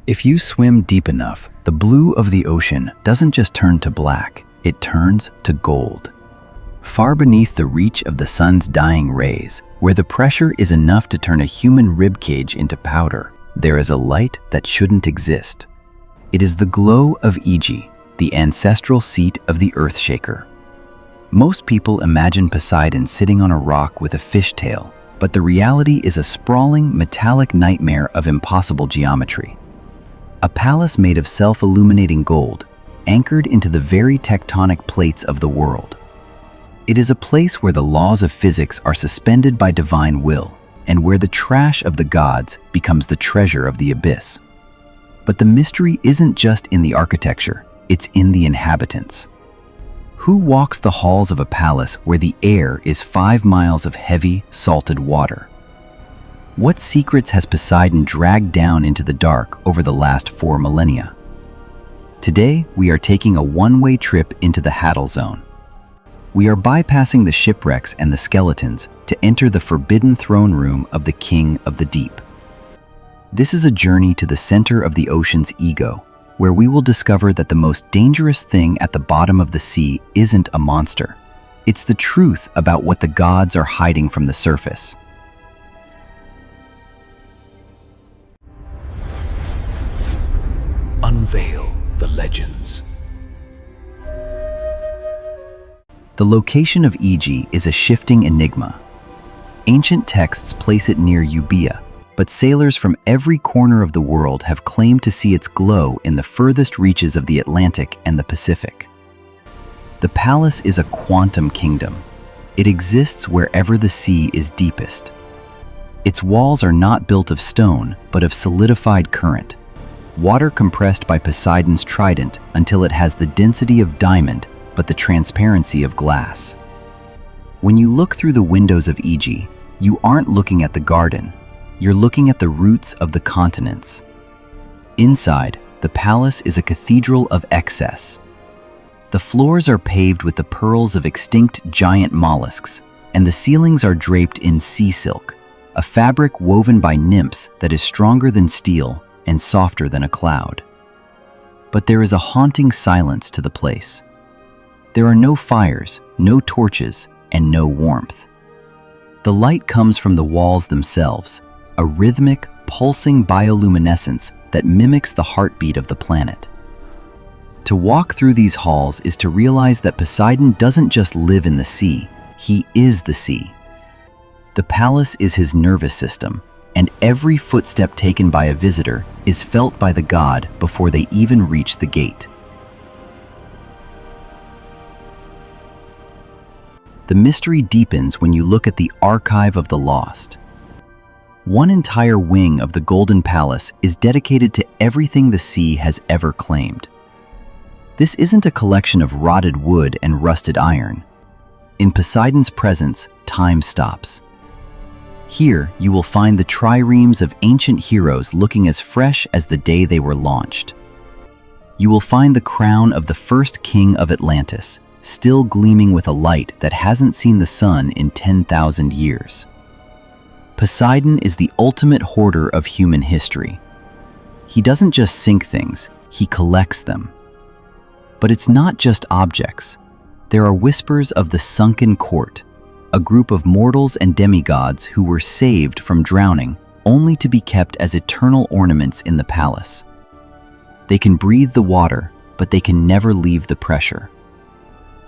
If you swim deep enough, the blue of the ocean doesn't just turn to black, it turns to gold. Far beneath the reach of the sun's dying rays, where the pressure is enough to turn a human ribcage into powder, there is a light that shouldn't exist. It is the glow of Aegae, the ancestral seat of the Earthshaker. Most people imagine Poseidon sitting on a rock with a fishtail, but the reality is a sprawling, metallic nightmare of impossible geometry. A palace made of self-illuminating gold, anchored into the very tectonic plates of the world. It is a place where the laws of physics are suspended by divine will, and where the trash of the gods becomes the treasure of the abyss. But the mystery isn't just in the architecture, it's in the inhabitants. Who walks the halls of a palace where the air is 5 miles of heavy, salted water? What secrets has Poseidon dragged down into the dark over the last 4 millennia? Today, we are taking a one-way trip into the Hattle Zone. We are bypassing the shipwrecks and the skeletons to enter the forbidden throne room of the King of the Deep. This is a journey to the center of the ocean's ego, where we will discover that the most dangerous thing at the bottom of the sea isn't a monster. It's the truth about what the gods are hiding from the surface. Unveil the legends. The location of Aegae is a shifting enigma. Ancient texts place it near Euboea, but sailors from every corner of the world have claimed to see its glow in the furthest reaches of the Atlantic and the Pacific. The palace is a quantum kingdom. It exists wherever the sea is deepest. Its walls are not built of stone, but of solidified current, water compressed by Poseidon's trident until it has the density of diamond, but the transparency of glass. When you look through the windows of Aegae, you aren't looking at the garden. You're looking at the roots of the continents. Inside, the palace is a cathedral of excess. The floors are paved with the pearls of extinct giant mollusks, and the ceilings are draped in sea silk, a fabric woven by nymphs that is stronger than steel and softer than a cloud. But there is a haunting silence to the place. There are no fires, no torches, and no warmth. The light comes from the walls themselves, a rhythmic, pulsing bioluminescence that mimics the heartbeat of the planet. To walk through these halls is to realize that Poseidon doesn't just live in the sea, he is the sea. The palace is his nervous system, and every footstep taken by a visitor is felt by the god before they even reach the gate. The mystery deepens when you look at the Archive of the Lost. One entire wing of the Golden Palace is dedicated to everything the sea has ever claimed. This isn't a collection of rotted wood and rusted iron. In Poseidon's presence, time stops. Here, you will find the triremes of ancient heroes looking as fresh as the day they were launched. You will find the crown of the first king of Atlantis, still gleaming with a light that hasn't seen the sun in 10,000 years. Poseidon is the ultimate hoarder of human history. He doesn't just sink things, he collects them. But it's not just objects. There are whispers of the sunken court, a group of mortals and demigods who were saved from drowning only to be kept as eternal ornaments in the palace. They can breathe the water, but they can never leave the pressure.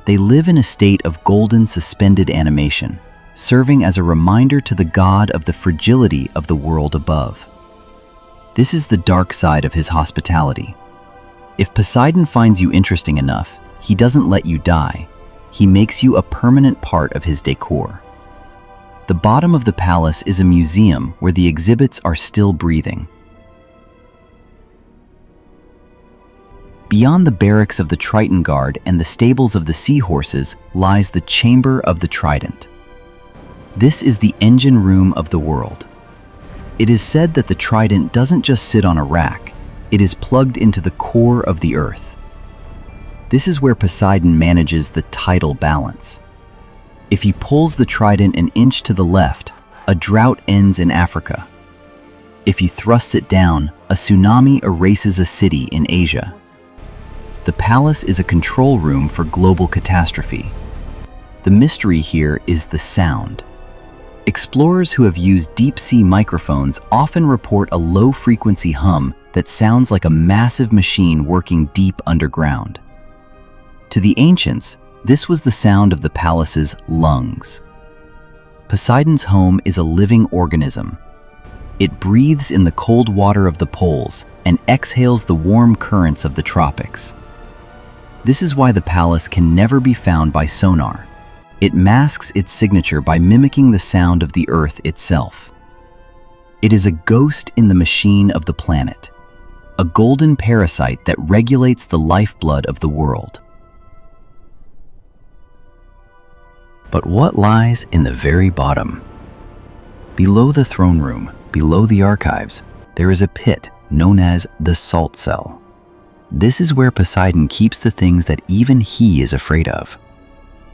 They live in a state of golden suspended animation, serving as a reminder to the god of the fragility of the world above. This is the dark side of his hospitality. If Poseidon finds you interesting enough, he doesn't let you die. He makes you a permanent part of his decor. The bottom of the palace is a museum where the exhibits are still breathing. Beyond the barracks of the Triton Guard and the stables of the seahorses lies the Chamber of the Trident. This is the engine room of the world. It is said that the Trident doesn't just sit on a rack, it is plugged into the core of the earth. This is where Poseidon manages the tidal balance. If he pulls the trident an inch to the left, a drought ends in Africa. If he thrusts it down, a tsunami erases a city in Asia. The palace is a control room for global catastrophe. The mystery here is the sound. Explorers who have used deep-sea microphones often report a low-frequency hum that sounds like a massive machine working deep underground. To the ancients, this was the sound of the palace's lungs. Poseidon's home is a living organism. It breathes in the cold water of the poles and exhales the warm currents of the tropics. This is why the palace can never be found by sonar. It masks its signature by mimicking the sound of the earth itself. It is a ghost in the machine of the planet, a golden parasite that regulates the lifeblood of the world. But what lies in the very bottom? Below the throne room, below the archives, there is a pit known as the Salt Cell. This is where Poseidon keeps the things that even he is afraid of.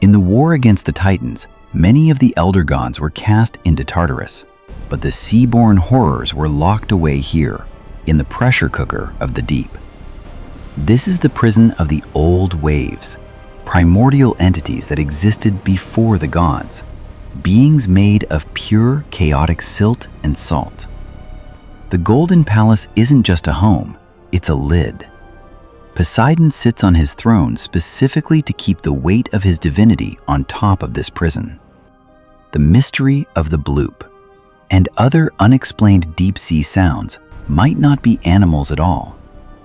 In the war against the Titans, many of the elder gods were cast into Tartarus, but the sea-born horrors were locked away here, in the pressure cooker of the deep. This is the prison of the old waves, primordial entities that existed before the gods, beings made of pure, chaotic silt and salt. The Golden Palace isn't just a home, it's a lid. Poseidon sits on his throne specifically to keep the weight of his divinity on top of this prison. The mystery of the bloop and other unexplained deep-sea sounds might not be animals at all.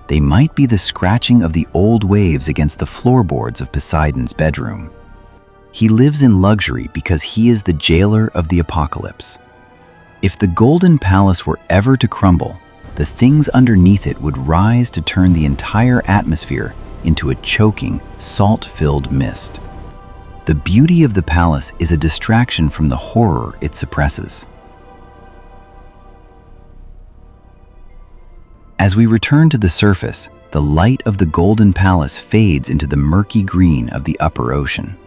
They might be the scratching of the old waves against the floorboards of Poseidon's bedroom. He lives in luxury because he is the jailer of the apocalypse. If the Golden Palace were ever to crumble, the things underneath it would rise to turn the entire atmosphere into a choking, salt-filled mist. The beauty of the palace is a distraction from the horror it suppresses. As we return to the surface, the light of the Golden Palace fades into the murky green of the upper ocean.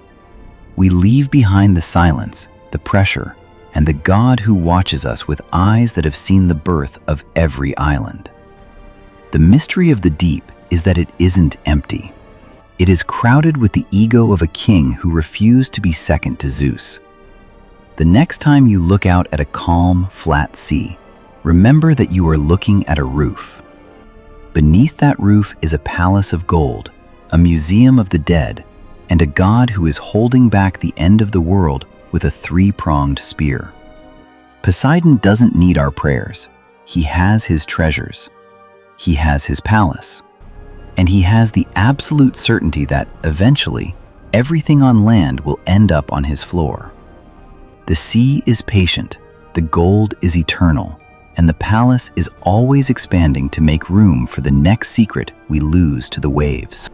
We leave behind the silence, the pressure, and the God who watches us with eyes that have seen the birth of every island. The mystery of the deep is that it isn't empty. It is crowded with the ego of a king who refused to be second to Zeus. The next time you look out at a calm, flat sea, remember that you are looking at a roof. Beneath that roof is a palace of gold, a museum of the dead, and a God who is holding back the end of the world with a three-pronged spear. Poseidon doesn't need our prayers. He has his treasures. He has his palace. And he has the absolute certainty that, eventually, everything on land will end up on his floor. The sea is patient, the gold is eternal, and the palace is always expanding to make room for the next secret we lose to the waves.